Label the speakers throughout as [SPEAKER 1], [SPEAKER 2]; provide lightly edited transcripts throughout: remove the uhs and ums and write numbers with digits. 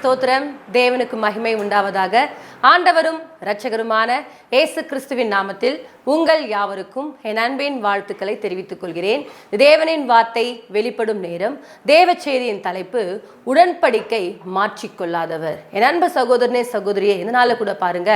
[SPEAKER 1] ஸ்தோத்திரம். தேவனுக்கு மகிமை உண்டாவதாக. ஆண்டவரும் இரட்சகருமான இயேசு கிறிஸ்துவின் நாமத்தில் உங்கள் யாவருக்கும் என் அன்பின் வாழ்த்துக்களை தெரிவித்துக் கொள்கிறேன். தேவனின் வார்த்தை வெளிப்படும் நேரம். தேவ செய்தியின் தலைப்பு உடன்படிக்கை மாற்றிக்கொள்ளாதவர். என் அன்பு சகோதரனே சகோதரியே, இதனால கூட பாருங்க,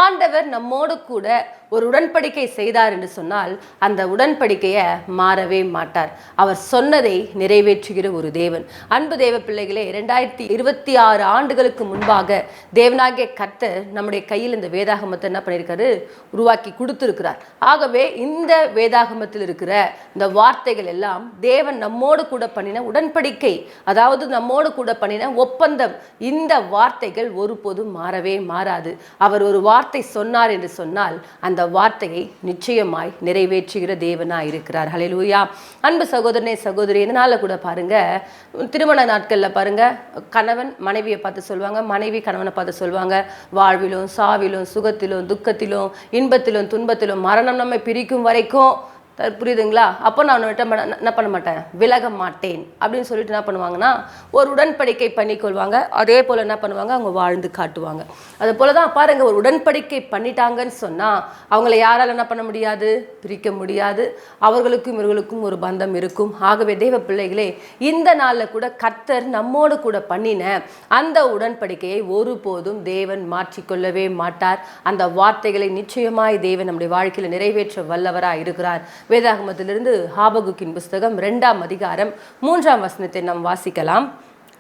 [SPEAKER 1] ஆண்டவர் நம்மோடு கூட ஒரு உடன்படிக்கை செய்தார் என்று சொன்னால் அந்த உடன்படிக்கையை மாறவே மாட்டார். அவர் சொன்னதை நிறைவேற்றுகிற ஒரு தேவன். அன்பு தேவ பிள்ளைகளே, 2026 ஆண்டுகளுக்கு முன்பாக தேவனாகிய கர்த்தர் நம்முடைய கையில் இந்த வேதாகமத்தை என்ன பண்ணியிருக்காரு, உருவாக்கி கொடுத்திருக்கிறார். ஆகவே இந்த வேதாகமத்தில் இருக்கிற இந்த வார்த்தைகள் எல்லாம் தேவன் நம்மோடு கூட பண்ணின உடன்படிக்கை, அதாவது நம்மோடு கூட பண்ணின ஒப்பந்தம். இந்த வார்த்தைகள் ஒருபோதும் மாறவே மாறாது. அவர் ஒரு வார்த்தை சொன்னார் என்று சொன்னால் அந்த வார்த்தையை நிச்சயமாய் நிறைவேற்றுகிற தேவனாய் இருக்கிறார். ஹல்லேலூயா. அன்பு சகோதரனே சகோதரி, இதனால கூட பாருங்க, திருமண நாட்கள்ல பாருங்க, கணவன் மனைவியை பார்த்து சொல்லுவாங்க, மனைவி கணவனை பார்த்து சொல்லுவாங்க, வாழ்விலும் சாவிலும் சுகத்திலும் துக்கத்திலும் இன்பத்திலும் துன்பத்திலும் மரணம் நம்மை பிரிக்கும் வரைக்கும், புரியுதுங்களா? அப்போ நான் என்ன பண்ண மாட்டேன், விலக மாட்டேன் அப்படின்னு சொல்லிட்டு என்ன பண்ணுவாங்கன்னா ஒரு உடன்படிக்கை பண்ணிக்கொள்வாங்க. அதே போல் என்ன பண்ணுவாங்க, அவங்க வாழ்ந்து காட்டுவாங்க. அது போல தான் பாருங்க, ஒரு உடன்படிக்கை பண்ணிட்டாங்கன்னு சொன்னால் அவங்கள யாரால் என்ன பண்ண முடியாது, பிரிக்க முடியாது. அவர்களுக்கும் இவர்களுக்கும் ஒரு பந்தம் இருக்கும். ஆகவே தேவ பிள்ளைகளே, இந்த நாளில் கூட கர்த்தர் நம்மோடு கூட பண்ணின அந்த உடன்படிக்கையை ஒருபோதும் தேவன் மாற்றிக்கொள்ளவே மாட்டார். அந்த வார்த்தைகளை நிச்சயமாய் தேவன் நம்முடைய வாழ்க்கையில் நிறைவேற்ற வல்லவராக இருக்கிறார். வேதாகமத்திலிருந்து ஆபகுக்கின் புஸ்தகம் 2ஆம் அதிகாரம் 3ஆம் வசனத்தை நாம் வாசிக்கலாம்.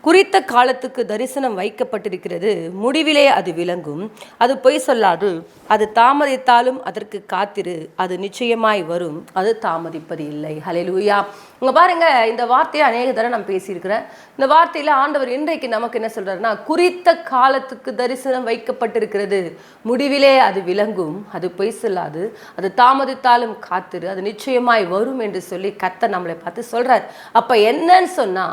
[SPEAKER 1] குறித்த காலத்துக்கு தரிசனம் வைக்கப்பட்டிருக்கிறது, முடிவிலே அது விளங்கும், அது பொய் சொல்லாது, அது தாமதித்தாலும் அதற்கு காத்திரு, அது நிச்சயமாய் வரும், அது தாமதிப்பது இல்லை. ஹல்லேலூயா. இங்க பாருங்க, இந்த வார்த்தையை அநேக தடவை நான் பேசியிருக்கிறேன். இந்த வார்த்தையில ஆண்டவர் இன்றைக்கு நமக்கு என்ன சொல்றாருன்னா, குறித்த காலத்துக்கு தரிசனம் வைக்கப்பட்டிருக்கிறது, முடிவிலே அது விளங்கும், அது பொய் சொல்லாது, அது தாமதித்தாலும் காத்திரு, அது நிச்சயமாய் வரும் என்று சொல்லி கர்த்தர் நம்மளை பார்த்து சொல்றார். அப்ப என்னன்னு சொன்னா,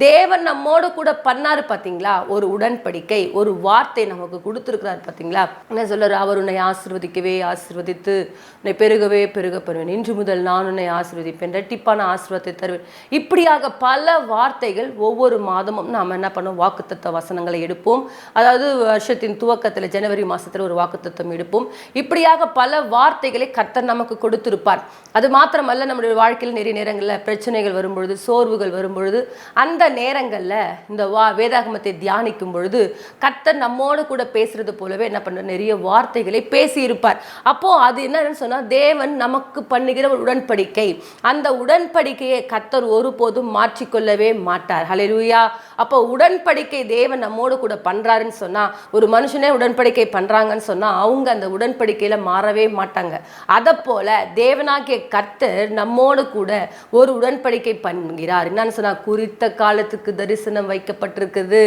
[SPEAKER 1] தேவன் நம்மோடு கூட பண்ணாரு பாத்தீங்களா, ஒரு உடன்படிக்கை, ஒரு வார்த்தை நமக்கு கொடுத்திருக்கிறார் பாத்தீங்களா. என்ன சொல்றாரு, அவர் உன்னை ஆசீர்வதிக்கவே ஆசீர்வதித்து உன்னை பெருகவே பெருக பண்ணுவேன், இன்று முதல் நான் உன்னை ஆசீர்வதிப்பேன், இரட்டிப்பான ஆசீர்வாதத்தை தருவேன். இப்படியாக பல வார்த்தைகள் ஒவ்வொரு மாதமும் நாம் என்ன பண்ணுவோம், வாக்குத்தத்த வசனங்களை எடுப்போம். அதாவது வருஷத்தின் துவக்கத்தில் ஜனவரி மாசத்துல ஒரு வாக்குத்தத்தம் எடுப்போம். இப்படியாக பல வார்த்தைகளை கர்த்தர் நமக்கு கொடுத்திருப்பார். அது மாத்திரமல்ல, நம்முடைய வாழ்க்கையில் நிறைய நேரங்களில் பிரச்சனைகள் வரும்பொழுது, சோர்வுகள் வரும்பொழுது, அந்த நேரங்களில் இந்த வேதாகமத்தை தியானிக்கும் பொழுது கர்த்தர் நம்மோடு கூட பேசுறது போலவே என்ன பண்ற, நிறைய வார்த்தைகளை பேசி இருப்பார். அப்போ அது என்னன்னு சொன்னா, தேவன் நமக்கு பண்ணுகிற ஒரு உடன்படிக்கை. அந்த உடன்படிக்கையை கர்த்தர் ஒருபோதும் மாற்றிக்கொள்ளவே மாட்டார். ஹல்லேலூயா. அப்போ உடன்படிக்கை தேவன் நம்மோடு கூட பண்றாருன்னு சொன்னா, ஒரு மனுஷனே உடன்படிக்கை பண்றாங்கன்னு சொன்னா அவங்க அந்த உடன்படிக்கையில மாறவே மாட்டாங்க. அதை போல தேவனாகிய கர்த்தர் நம்மோடு கூட ஒரு உடன்படிக்கை பண்ணுகிறார். என்னன்னு சொன்னா, குறித்த காலத்துக்கு தரிசனம் வைக்கப்பட்டிருக்கிறது,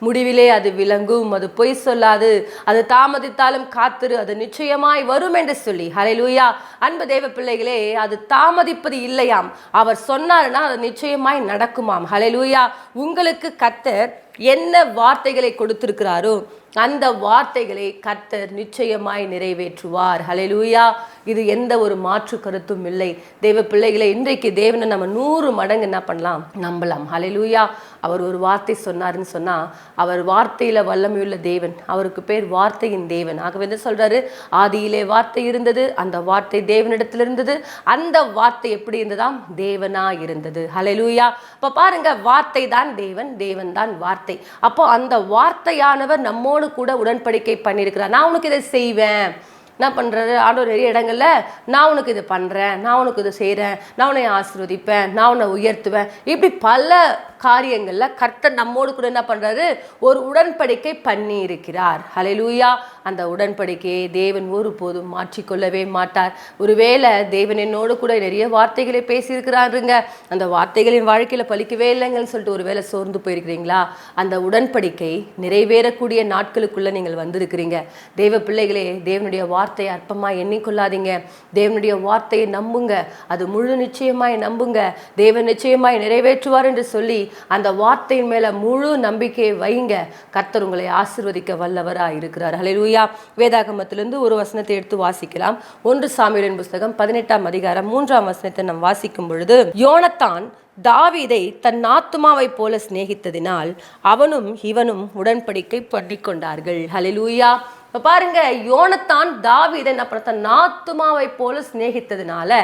[SPEAKER 1] முடிவிலே அது விளங்கும், அது பொய் சொல்லாது, அது தாமதித்தாலும் காத்திரு, அது நிச்சயமாய் வரும் என்று சொல்லி. ஹல்லேலூயா. அன்பு தேவ பிள்ளைகளே, அது தாமதிப்பது இல்லையாம், அவர் சொன்னார்னா அது நிச்சயமாய் நடக்குமாம். ஹல்லேலூயா. உங்களுக்கு கர்த்தர் என்ன வார்த்தைகளை கொடுத்திருக்கிறாரோ அந்த வார்த்தைகளை கர்த்தர் நிச்சயமாய் நிறைவேற்றுவார். ஹல்லேலூயா. இது எந்த ஒரு மாற்று கருத்தும் இல்லை. தேவ பிள்ளைகளை, இன்றைக்கு தேவனை நம்ம 100 மடங்கு என்ன பண்ணலாம், நம்பலாம். ஹல்லேலூயா. அவர் ஒரு வார்த்தை சொன்னார்னு சொன்னா, அவர் வார்த்தையில வல்லமையுள்ள தேவன். அவருக்கு பேர் வார்த்தையின் தேவன். ஆகவே என்ன சொல்றாரு, ஆதியிலே வார்த்தை இருந்தது, அந்த வார்த்தை தேவனிடத்தில் இருந்தது, அந்த வார்த்தை எப்படி இருந்ததாம், தேவனா இருந்தது. ஹல்லேலூயா. அப்ப பாருங்க, வார்த்தை தான் தேவன், தேவன் தான் வார்த்தை. அப்போ அந்த வார்த்தையானவர் நம்மோடு கூட உடன்படிக்கை பண்ணியிருக்கிறார். நான் உனக்கு இதை செய்வேன், என்ன பண்ணுறாரு ஆண்டவர் நிறைய இடங்கள்ல, நான் உனக்கு இது பண்ணுறேன், நான் உனக்கு இது செய்கிறேன், நான் உன்னை ஆசீர்வதிப்பேன், நான் உன்னை உயர்த்துவேன். இப்படி பல காரியங்களில் கர்த்தர் நம்மோடு கூட என்ன பண்ணுறாரு, ஒரு உடன்படிக்கை பண்ணி இருக்கிறார். ஹல்லேலூயா. அந்த உடன்படிக்கையை தேவன் ஒருபோதும் மாற்றிக்கொள்ளவே மாட்டார். ஒருவேளை தேவன் என்னோடு கூட நிறைய வார்த்தைகளை பேசியிருக்கிறாருங்க, அந்த வார்த்தைகளின் வாழ்க்கையில் பலிக்கவே இல்லைங்கன்னு சொல்லிட்டு ஒருவேளை சோர்ந்து போயிருக்கிறீங்களா? அந்த உடன்படிக்கை நிறைவேறக்கூடிய நாட்களுக்குள்ளே நீங்கள் வந்திருக்கிறீங்க. தேவ பிள்ளைகளே, தேவனுடைய வார்த்தை வார்த்தையை அற்பமாக எண்ணிக்கொள்ளாதீங்க. தேவனுடைய வார்த்தையை நம்புங்க, அது முழு நிச்சயமாய் நம்புங்க, தேவன் நிச்சயமாய் நிறைவேற்றுவார் என்று சொல்லி அந்த வார்த்தையின் மேலே முழு நம்பிக்கையை வைங்க. கர்த்தர் உங்களை ஆசீர்வதிக்க வல்லவராக இருக்கிறார். ஹல்லேலூயா. வேதாகமத்திலிருந்து ஒரு வசனத்தை எடுத்து வாசிக்கலாம். 1 சாமுவேலின் புஸ்தகம் 18ஆம் அதிகாரம் 3ஆம் வசனத்தை நாம் வாசிக்கும் பொழுது, யோனத்தான் தாவீதை தன் ஆத்துமாவை போல சிநேகித்ததினால் அவனும் இவனும் உடன்படிக்கை பண்ணிக்கொண்டார்கள். ஹல்லேலூயா. இப்போ பாருங்க, யோனத்தான் தாவீதை என்ன பண்ண, தன் ஆத்துமாவை போல சிநேகித்ததினால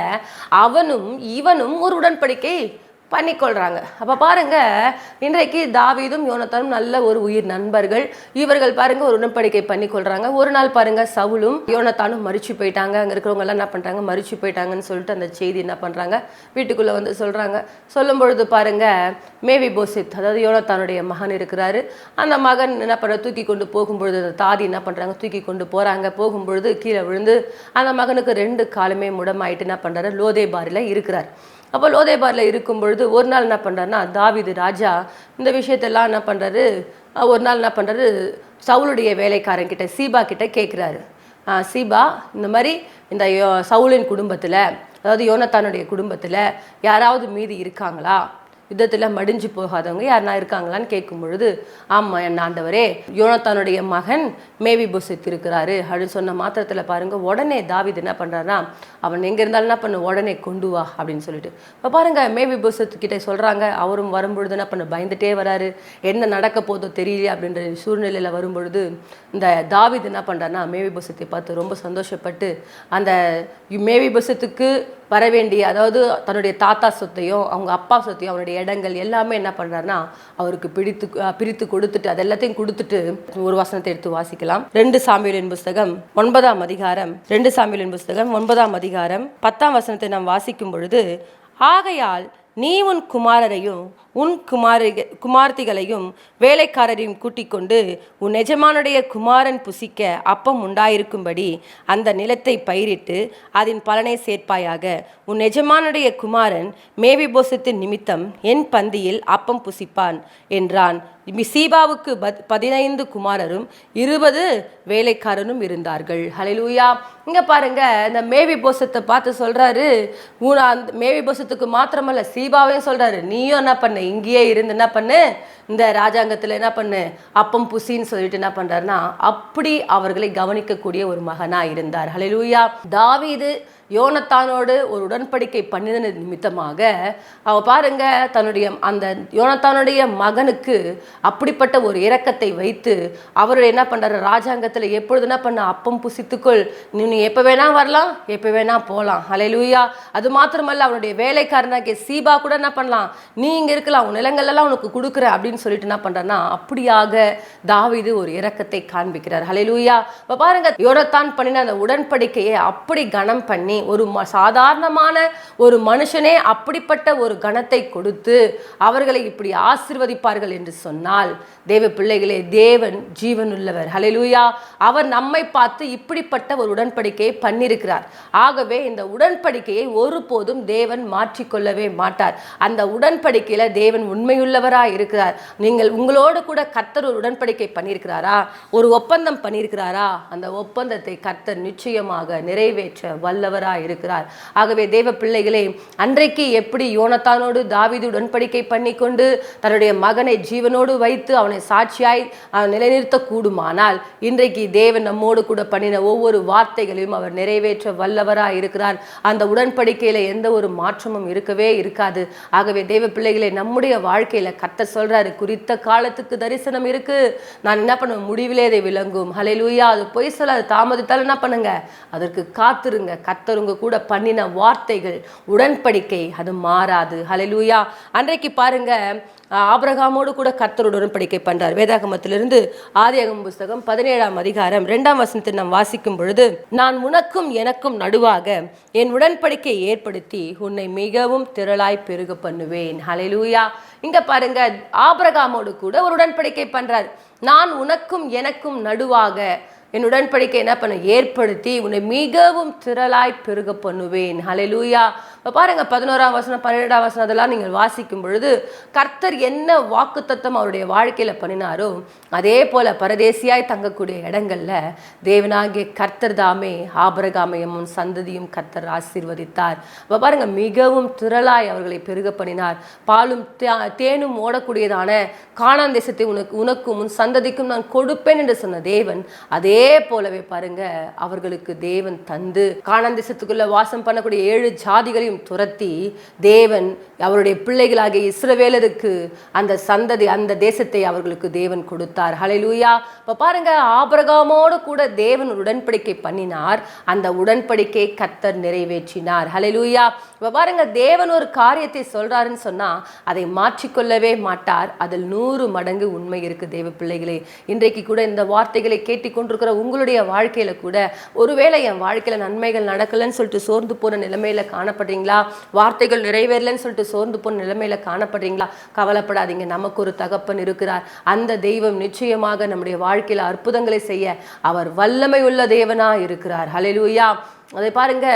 [SPEAKER 1] அவனும் இவனும் ஒரு உடன்படிக்கை பண்ணிக்கொள்றாங்க. அப்போ பாருங்க, இன்றைக்கு தாவீதும் யோனத்தானும் நல்ல ஒரு உயிர் நண்பர்கள். இவர்கள் பாருங்க ஒரு உடன்படிக்கை பண்ணிக்கொள்றாங்க. ஒரு நாள் பாருங்க, சவுலும் யோனத்தானும் மரிச்சு போயிட்டாங்க. அங்கே இருக்கிறவங்க எல்லாம் என்ன பண்றாங்க, மரிச்சு போயிட்டாங்கன்னு சொல்லிட்டு அந்த செய்தி என்ன பண்றாங்க, வீட்டுக்குள்ள வந்து சொல்றாங்க. சொல்லும் பொழுது பாருங்க, மேவிபோசேத், அதாவது யோனத்தானுடைய மகன் இருக்கிறாரு. அந்த மகன் என்ன பண்ற, தூக்கி கொண்டு போகும்பொழுது அந்த தாதி என்ன பண்றாங்க, தூக்கி கொண்டு போறாங்க. போகும்பொழுது கீழே விழுந்து அந்த மகனுக்கு 2 காலுமே முடமாயிட்டு என்ன பண்றாரு, லோதேபாரில் இருக்கிறார். அப்போ லோதேபாரில் இருக்கும் பொழுது ஒரு நாள் என்ன பண்ணுறாருன்னா, தாவீது ராஜா இந்த விஷயத்தெல்லாம் என்ன பண்ணுறாரு, ஒரு நாள் என்ன பண்ணுறாரு, சவுளுடைய வேலைக்காரங்கிட்ட சீபா கிட்ட கேட்குறாரு. சீபா, இந்த மாதிரி இந்த சவுலின் குடும்பத்தில், அதாவது யோனத்தானுடைய குடும்பத்தில் யாராவது மீதி இருக்காங்களா, யுத்தத்தில் மடிஞ்சு போகாதவங்க யாருனா இருக்காங்களான்னு கேட்கும் பொழுது, ஆமாம் என் ஆண்டவரே, யோனத்தானுடைய மகன் மேவிபோசேத் இருக்கிறாரு அப்படின்னு சொன்ன மாத்திரத்தில் பாருங்கள், உடனே தாவீது என்ன பண்ணுறாருன்னா, அவன் எங்கே இருந்தாலும் என்ன பண்ணு, உடனே கொண்டு வா அப்படின்னு சொல்லிட்டு. இப்போ பாருங்கள், மேவிபோசேத் கிட்டே சொல்கிறாங்க. அவரும் வரும்பொழுது என்ன பண்ண, பயந்துட்டே வராரு. என்ன நடக்க போதோ தெரியல அப்படின்ற சூழ்நிலையில் வரும்பொழுது இந்த தாவீது என்ன பண்ணுறாருன்னா, மேவிபோசேத்தை பார்த்து ரொம்ப சந்தோஷப்பட்டு அந்த மேவிபோசேத்துக்கு வர வேண்டிய, அதாவது தன்னுடைய தாத்தா சொத்தையும் அவங்க அப்பா சொத்தையும் அவருடைய இடங்கள் எல்லாமே என்ன பண்ணுறாருன்னா அவருக்கு பிரித்து கொடுத்துட்டு அது எல்லாத்தையும் கொடுத்துட்டு, ஒரு வசனத்தை எடுத்து வாசிக்கலாம். 2 சாமுவேலின் புஸ்தகம் 9ஆம் அதிகாரம் 2 சாமுவேலின் புஸ்தகம் 9ஆம் அதிகாரம் 10ஆம் வசனத்தை நாம் வாசிக்கும் பொழுது, ஆகையால் நீ உன் குமாரரையும் உன் குமார்த்திகளையும் வேலைக்காரரையும் கூட்டிக் கொண்டு உன் எஜமானுடைய குமாரன் புசிக்க அப்பம் உண்டாயிருக்கும்படி அந்த நிலத்தை பயிரிட்டு அதன் பலனை சேர்ப்பாயாக. உன் எஜமானுடைய குமாரன் மேவிபோசேத்தின் நிமித்தம் என் பந்தியில் அப்பம் புசிப்பான் என்றான். சீபாவுக்கு 15 குமாரரும் 20 வேலைக்காரரும் இருந்தார்கள். ஹல்லேலூயா. இங்க பாருங்க, இந்த மேவிபோசேத்தை பார்த்து சொல்றாரு, மேவிபோசேத்துக்கு மாத்திரமல்ல சீபாவையும் சொல்றாரு, நீயும் என்ன பண்ண, இங்கேயே இருந்து என்ன பண்ணு, இந்த ராஜாங்கத்தில் என்ன பண்ணு, அப்பம் புசின்னு சொல்லிட்டு என்ன பண்றாருன்னா அப்படி அவர்களை கவனிக்கக்கூடிய ஒரு மகனா இருந்தார். ஹல்லேலூயா. தாவீது யோனத்தானோடு ஒரு உடன்படிக்கை பண்ணின நிமித்தமாக அவ பாருங்க, தன்னுடைய அந்த யோனத்தானுடைய மகனுக்கு அப்படிப்பட்ட ஒரு இரக்கத்தை வைத்து அவருடைய என்ன பண்றாரு, ராஜாங்கத்தில் எப்பொழுது என்ன பண்ண, அப்பம் புசித்துக்குள், நீ எப்போ வேணா வரலாம், எப்போ வேணா போகலாம். ஹல்லேலூயா. அது மாத்திரமல்ல, அவனுடைய வேலைக்காரனாகிய சீபா கூட என்ன பண்ணலாம், நீ இங்கே இருக்கலாம், உன் நிலங்கள்லாம் உனக்கு கொடுக்குற அப்படின்னு சொல்லிட்டு என்ன பண்றாருன்னா அப்படியாக தாவீது ஒரு இரக்கத்தை காண்பிக்கிறார். ஹல்லேலூயா. இப்போ பாருங்க, யோனத்தான் பண்ணின அந்த உடன்படிக்கையை அப்படி கனம் பண்ணி ஒரு சாதாரணமான ஒரு மனுஷனே அப்படிப்பட்ட ஒரு கணத்தை கொடுத்து அவர்களை இப்படி ஆசீர்வதிப்பார்கள் என்று சொன்னால், தேவ பிள்ளைகளே, தேவன் ஜீவனுள்ளவர். ஹல்லேலூயா. அவர் நம்மை பார்த்து இப்படிப்பட்ட ஒரு உடன்படிக்கையை பண்ணியிருக்கிறார். ஆகவே இந்த உடன்படிக்கையை ஒருபோதும் தேவன் மாற்றிக்கொள்ளவே மாட்டார். அந்த உடன்படிக்கையில தேவன் உண்மையுள்ளவராய் இருக்கிறார். நீங்கள் உங்களோடு கூட கர்த்தர் ஒரு உடன்படிக்கை பண்ணியிருக்கிறாரா, ஒரு ஒப்பந்தம் பண்ணியிருக்கிறாரா, அந்த ஒப்பந்தத்தை கர்த்தர் நிச்சயமாக நிறைவேற்ற வல்லவராய் இருக்கிறார். ஆகவே தேவ பிள்ளைகளே, அன்றைக்கு எப்படி யோனத்தானோடு தாவீது உடன்படிக்கை பண்ணி கொண்டு தன்னுடைய மகனை ஜீவனோடு வைத்து அவனை சாட்சியாய் நிலைநிறுத்த கூடுமானால், இன்றைக்கு தேவன் நம்மோடு கூட பண்ணின ஒவ்வொரு வார்த்தைகளையும் அவர் நிறைவேற்ற வல்லவராய் இருக்கிறார். அந்த உடன்படிக்கையில எந்த ஒரு மாற்றமும் இருக்கவே இருக்காது. ஆகவே தேவ பிள்ளைகளே, நம்முடைய வாழ்க்கையில கர்த்தர் சொல்றாரு, குறித்த காலத்துக்கு தரிசனம் இருக்கு, நான் என்ன பண்ண, முடிவிலே அதை விளங்கும். ஹல்லேலூயா. அது பொய் சொல்ல, அது தாமதித்தாலும் என்ன பண்ணுங்க, அதற்கு காத்துருங்க. கர்த்தர் உங்க கூட பண்ணின வார்த்தைகள், உடன்படிக்கை, அது மாறாது. ஹல்லேலூயா. அன்றைக்கு பாருங்க, ஆபிரகாமோடு கூட கர்த்தரோடு உடன்படிக்கை பண்றார். வேதாகமத்திலிருந்து ஆதியாகமம் புஸ்தகம் 17ஆம் அதிகாரம் 2ஆம் வசனத்தை நாம் வாசிக்கும் பொழுது, நான் உனக்கும் எனக்கும் நடுவாக என் உடன்படிக்கை ஏற்படுத்தி உன்னை மிகவும் திரளாய் பெருக பண்ணுவேன். ஹல்லேலூயா. இங்க பாருங்க, ஆபிரகாமோடு கூட ஒரு உடன்படிக்கை பண்றார். நான் உனக்கும் எனக்கும் நடுவாக என் உடன்படிக்கை என்ன பண்ண, ஏற்படுத்தி உன்னை மிகவும் திரளாய் பெருக பண்ணுவேன். ஹல்லேலூயா. பாருங்க 11ஆம் வசனம் 12ஆம் வசனம் அதெல்லாம் நீங்கள் வாசிக்கும் பொழுது கர்த்தர் என்ன வாக்குத்தத்தம் அவருடைய வாழ்க்கையில பண்ணினாரோ அதே போல பரதேசியாய் தங்கக்கூடிய இடங்கள்ல தேவனாகிய கர்த்தர் தாமே ஆபிரகாமையும் சந்ததியும் கர்த்தர் ஆசீர்வதித்தார். அப்ப பாருங்க மிகவும் திரளாய் அவர்களை பெருக பண்ணினார். பாலும் தேனும் ஓடக்கூடியதான கானான் தேசத்தை உனக்கும் உன் சந்ததிக்கும் நான் கொடுப்பேன் என்று சொன்ன தேவன் அதே போலவே பாருங்க அவர்களுக்கு தேவன் தந்து கானான் தேசத்துக்குள்ள வாசம் பண்ணக்கூடிய 7 ஜாதிகளையும் துரத்தி தேவன் அவருடைய பிள்ளைகளாகிய இஸ்ரவேலருக்கு அந்த சந்ததி அந்த தேசத்தை அவர்களுக்கு தேவன் கொடுத்தார். ஹல்லேலூயா. இப்ப பாருங்க ஆபிரகாமோடு கூட தேவன் உடன்படிக்கை பண்ணினார். அந்த உடன்படிக்கை கர்த்தர் நிறைவேற்றினார். ஹல்லேலூயா. இப்ப பாருங்க தேவன் ஒரு காரியத்தை சொல்றாருன்னு சொன்னா அதை மாற்றிக்கொள்ளவே மாட்டார். அதில் 100 மடங்கு உண்மை இருக்கு. தேவ பிள்ளைகளே, இன்றைக்கு கூட இந்த வார்த்தைகளை கேட்டுக்கொண்டிருக்கிற உங்களுடைய வாழ்க்கையில கூட ஒருவேளை என் வாழ்க்கையில நன்மைகள் நடக்கலன்னு சொல்லிட்டு சோர்ந்து போன நிலைமையில காணப்படுறீங்களா? வார்த்தைகள் நிறைவேறலன்னு சொல்லிட்டு சோர்ந்து போன நிலைமையில காணப்படுறீங்களா? கவலைப்படாதீங்க. நமக்கு ஒரு தகப்பன் இருக்கிறார். அந்த தெய்வம் நிச்சயமாக நம்முடைய வாழ்க்கையில அற்புதங்களை செய்ய அவர் வல்லமை உள்ள தேவனா இருக்கிறார். ஹல்லேலூயா. அதை பாருங்க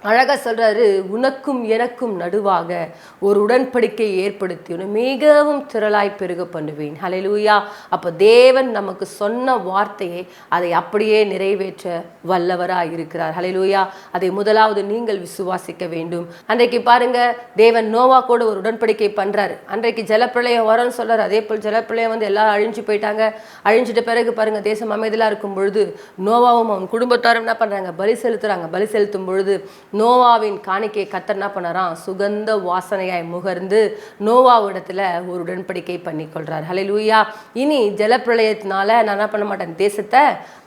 [SPEAKER 1] அழகா சொல்றாரு, உனக்கும் எனக்கும் நடுவாக ஒரு உடன்படிக்கை ஏற்படுத்தி உன்னை மிகவும் திரளாய் பெருக பண்ணுவேன். ஹல்லேலூயா. அப்ப தேவன் நமக்கு சொன்ன வார்த்தையை அதை அப்படியே நிறைவேற்ற வல்லவராய் இருக்கிறார். ஹல்லேலூயா. அதை முதலாவது நீங்கள் விசுவாசிக்க வேண்டும். அன்றைக்கு பாருங்க தேவன் நோவா கூட ஒரு உடன்படிக்கை பண்றாரு. அன்றைக்கு ஜலப்பிரளயம் வரும்னு சொல்றாரு. அதே போல் ஜலப்பிரளயம் வந்து எல்லாரும் அழிஞ்சு போயிட்டாங்க. அழிஞ்சிட்ட பிறகு பாருங்க தேசம் அமைதியா இருக்கும் பொழுது நோவாவும் அவன் குடும்பத்தாரும் என்ன பண்றாங்க? பலி செலுத்துறாங்க. பலி செலுத்தும் பொழுது நோவாவின் காணிக்கையை கர்த்தர் என்ன பண்ணறான்? சுகந்த வாசனையாய் முகர்ந்து நோவாவிடத்துல ஒரு உடன்படிக்கை பண்ணி கொள்றார். ஹல்லேலூயா. இனி ஜலப்பிரளயத்தினால நான் என்ன பண்ண மாட்டேன், தேசத்தை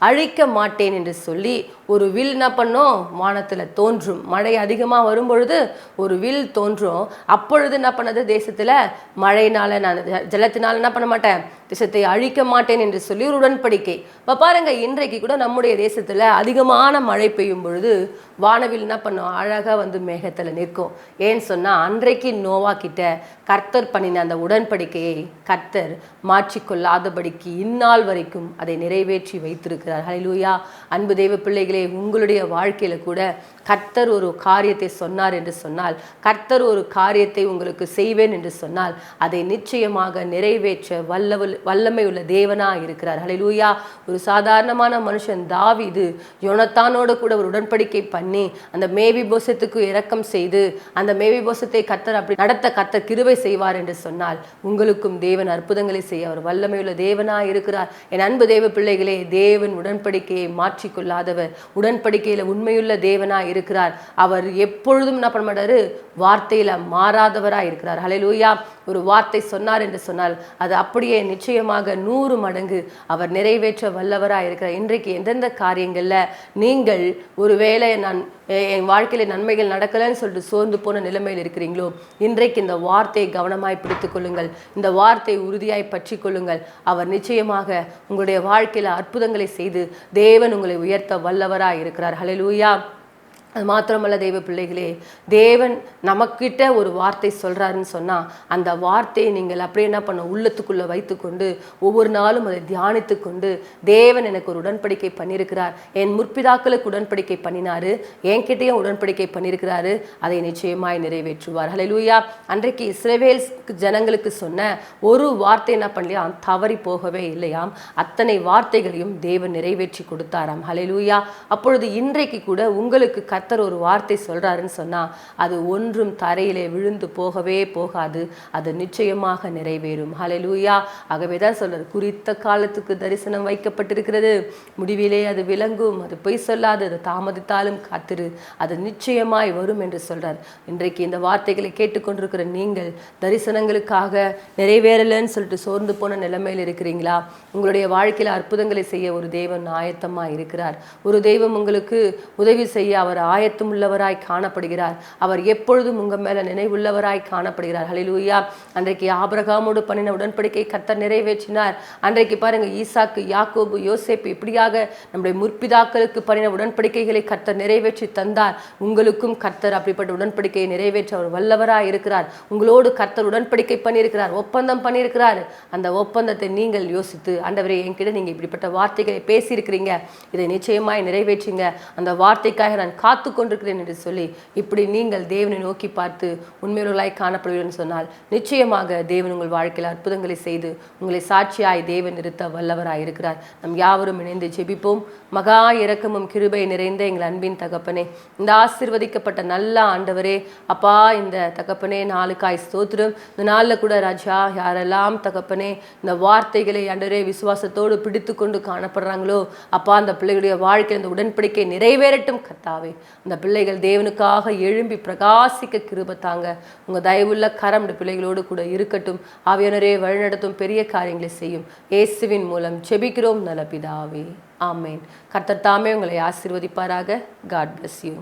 [SPEAKER 1] அழிக்க மாட்டேன் என்று சொல்லி ஒரு வில் என்ன பண்ணும்? வானத்துல தோன்றும். மழை அதிகமா வரும் பொழுது ஒரு வில் தோன்றும். அப்பொழுது என்ன பண்ணது? தேசத்துல மழையினால நான் ஜலத்தினால என்ன பண்ண மாட்டேன், தேசத்தை அழிக்க மாட்டேன் என்று சொல்லி ஒரு உடன்படிக்கை. இப்போ பாருங்க இன்றைக்கு கூட நம்முடைய தேசத்துல அதிகமான மழை பெய்யும் பொழுது வானவில் என்ன பண்ணும்? அழகா வந்து மேகத்துல நிற்கும். ஏன்னு சொன்னா அன்றைக்கு நோவா கிட்ட கர்த்தர் பண்ணின அந்த உடன்படிக்கையை கர்த்தர் மாற்றிக்கொள்ளாதபடிக்கு இந்நாள் வரைக்கும் அதை நிறைவேற்றி வைத்திருக்கிறார். ஹல்லேலூயா. அன்பு தெய்வ பிள்ளைகளே, உங்களுடைய வாழ்க்கையில கூட கர்த்தர் ஒரு காரியத்தை சொன்னார் என்று சொன்னால், கர்த்தர் ஒரு காரியத்தை உங்களுக்கு செய்வேன் என்று சொன்னால் அதை நிச்சயமாக நிறைவேற்ற வல்லமை உள்ள தேவனா இருக்கிறார். ஹல்லேலூயா. ஒரு சாதாரணமான மனுஷன் தாவீது யோனத்தானோடு கூட ஒரு உடன்படிக்கை பண்ணி அந்த மேவிபோசத்துக்கு இரக்கம் செய்து அந்த மேவிபோசத்தை கர்த்தர் அப்படி நடத்த கர்த்தர் கிருபை செய்வார் என்று சொன்னால் உங்களுக்கும் தேவன் அற்புதங்களை செய்ய அவர் வல்லமை உள்ள தேவனா இருக்கிறார். என் அன்பு தேவ பிள்ளைகளே, தேவன் உடன்படிக்கையை மாற்றிக்கொள்ளாதவர், உடன்படிக்கையில உண்மையுள்ள தேவனா இருக்கிறார். அவர் எப்பொழுதும் என்ன பண்ண மாட்டாரு? வார்த்தையில மாறாதவரா இருக்கிறார். ஹல்லேலூயா. ஒரு வார்த்தை சொன்னார் என்று சொன்னால் அது அப்படியே நிச்சயமாக 100 மடங்கு அவர் நிறைவேற்ற வல்லவரா இருக்கிறார். இன்றைக்கு எந்தெந்த காரியங்கள்ல நீங்கள் ஒருவேளை என் வாழ்க்கையில நன்மைகள் நடக்கலன்னு சொல்லிட்டு சோர்ந்து போன நிலைமையில் இருக்கிறீங்களோ, இன்றைக்கு இந்த வார்த்தையை கவனமாய் பிடித்துக் கொள்ளுங்கள். இந்த வார்த்தையை உறுதியாய் பற்றி கொள்ளுங்கள். அவர் நிச்சயமாக உங்களுடைய வாழ்க்கையில அற்புதங்களை செய்து தேவன் உங்களை உயர்த்த வல்லவராய் இருக்கிறார். ஹல்லேலூயா. அது மாத்திரமல்ல தெய்வ பிள்ளைகளே, தேவன் நமக்கிட்ட ஒரு வார்த்தை சொல்றாருன்னு சொன்னா அந்த வார்த்தையை நீங்கள் அப்படியே என்ன பண்ண உள்ளத்துக்குள்ள வைத்துக்கொண்டு ஒவ்வொரு நாளும் அதை தியானித்து கொண்டு தேவன் எனக்கு ஒரு உடன்படிக்கை பண்ணியிருக்கிறார், என் முற்பிதாக்களுக்கு உடன்படிக்கை பண்ணினாரு, என்கிட்டயும் உடன்படிக்கை பண்ணியிருக்கிறாரு, அதை நிச்சயமாய் நிறைவேற்றுவார். ஹல்லேலூயா. அன்றைக்கு இஸ்ரவேல் ஜனங்களுக்கு சொன்ன ஒரு வார்த்தை என்ன பண்ணலையாம்? தவறி போகவே இல்லையாம். அத்தனை வார்த்தைகளையும் தேவன் நிறைவேற்றி கொடுத்தாராம். ஹல்லேலூயா. அப்பொழுது இன்றைக்கு கூட உங்களுக்கு கர்த்தர் ஒரு வார்த்தை சொல்றாருன்னு சொன்னா அது ஒன்றும் தரையிலே விழுந்து போகவே போகாது. அது நிச்சயமாக நிறைவேறும். ஹல்லேலூயா. ஆகவே தான் சொல்றாரு, குறித்த காலத்துக்கு தரிசனம் வைக்கப்பட்டிருக்கிறது, முடிவிலே அது விளங்கும், அது பொய் சொல்லாது, அது தாமதித்தாலும் காத்திரு, அது நிச்சயமாய் வரும் என்று சொல்றார். இன்றைக்கு இந்த வார்த்தைகளை கேட்டுக்கொண்டிருக்கிற நீங்கள் தரிசனங்களுக்காக நிறைவேறலன்னு சொல்லிட்டு சோர்ந்து போன நிலைமையில் இருக்கிறீங்களா? உங்களுடைய வாழ்க்கையில அற்புதங்களை செய்ய ஒரு தேவன் ஆயத்தமா இருக்கிறார். ஒரு தெய்வம் உங்களுக்கு உதவி செய்ய அவர் ஆயத்தம் உள்ளவராய் காணப்படுகிறார். அவர் எப்பொழுதும் உங்க மேல நினைவுள்ளவராய் காணப்படுகிறார். ஹல்லேலூயா. அன்றைக்கு ஆபிரகாமோடு பண்ணின உடன்படிக்கை கர்த்தர் நிறைவேற்றினார். அன்றைக்கு பாருங்க ஈசாக்கு, யாக்கோபு, யோசேப்பு இப்படியாக நம்முடைய முற்பிதாக்களுக்கு பண்ணின உடன்படிக்கைகளை கர்த்தர் நிறைவேற்றி தந்தார். உங்களுக்கும் கர்த்தர் அப்படிப்பட்ட உடன்படிக்கையை நிறைவேற்ற அவர் வல்லவராய் இருக்கிறார். உங்களோடு கர்த்தர் உடன்படிக்கை பண்ணியிருக்கிறார், ஒப்பந்தம் பண்ணியிருக்கிறார். அந்த ஒப்பந்தத்தை நீங்கள் யோசித்து, ஆண்டவரே என்கிட்ட நீங்க இப்படிப்பட்ட வார்த்தைகளை பேசியிருக்கிறீங்க, இதை நிச்சயமாய் நிறைவேற்றுங்க, அந்த வார்த்தைக்காக நான் காத்து கொண்டிருக்கிறேன் என்று சொல்லி இப்படி நீங்கள் தேவனை நோக்கி பார்த்து உண்மையுள்ளவர்களாய் காணப்படுவீர்கள் சொன்னால் நிச்சயமாக தேவன் உங்கள் வாழ்க்கையில் அற்புதங்களை செய்து உங்களை சாட்சியாய் தேவன் நிறுத்த வல்லவராய் இருக்கிறார். நம் யாவரும் இணைந்து ஜெபிப்போம். மகா இரக்கமும் கிருபை நிறைந்த எங்கள் அன்பின் தகப்பனே, இந்த ஆசீர்வதிக்கப்பட்ட நல்ல ஆண்டவரே, அப்பா இந்த தகப்பனே நாளுக்காய் ஸ்தோத்திரம். இந்த நாளில் கூட ராஜா யாரெல்லாம் தகப்பனே இந்த வார்த்தைகளை ஆண்டவரே விசுவாசத்தோடு பிடித்து கொண்டு காணப்படுறாங்களோ அப்பா அந்த பிள்ளைகளுடைய வாழ்க்கை இந்த உடன்படிக்கை நிறைவேறட்டும் கர்த்தாவே. அந்த பிள்ளைகள் தேவனுக்காக எழும்பி பிரகாசிக்க கிருபை தாங்க. உங்கள் தயவுள்ள கரம் இந்த பிள்ளைகளோடு கூட இருக்கட்டும். ஆவியானவரே வழிநடத்தும் பெரிய காரியங்களை செய்யும். இயேசுவின் மூலம் ஜெபிக்கிறோம் நல்ல பிதாவே, ஆமேன். கர்த்தர் தாமே உங்களை ஆசீர்வதிப்பாராக. God bless you.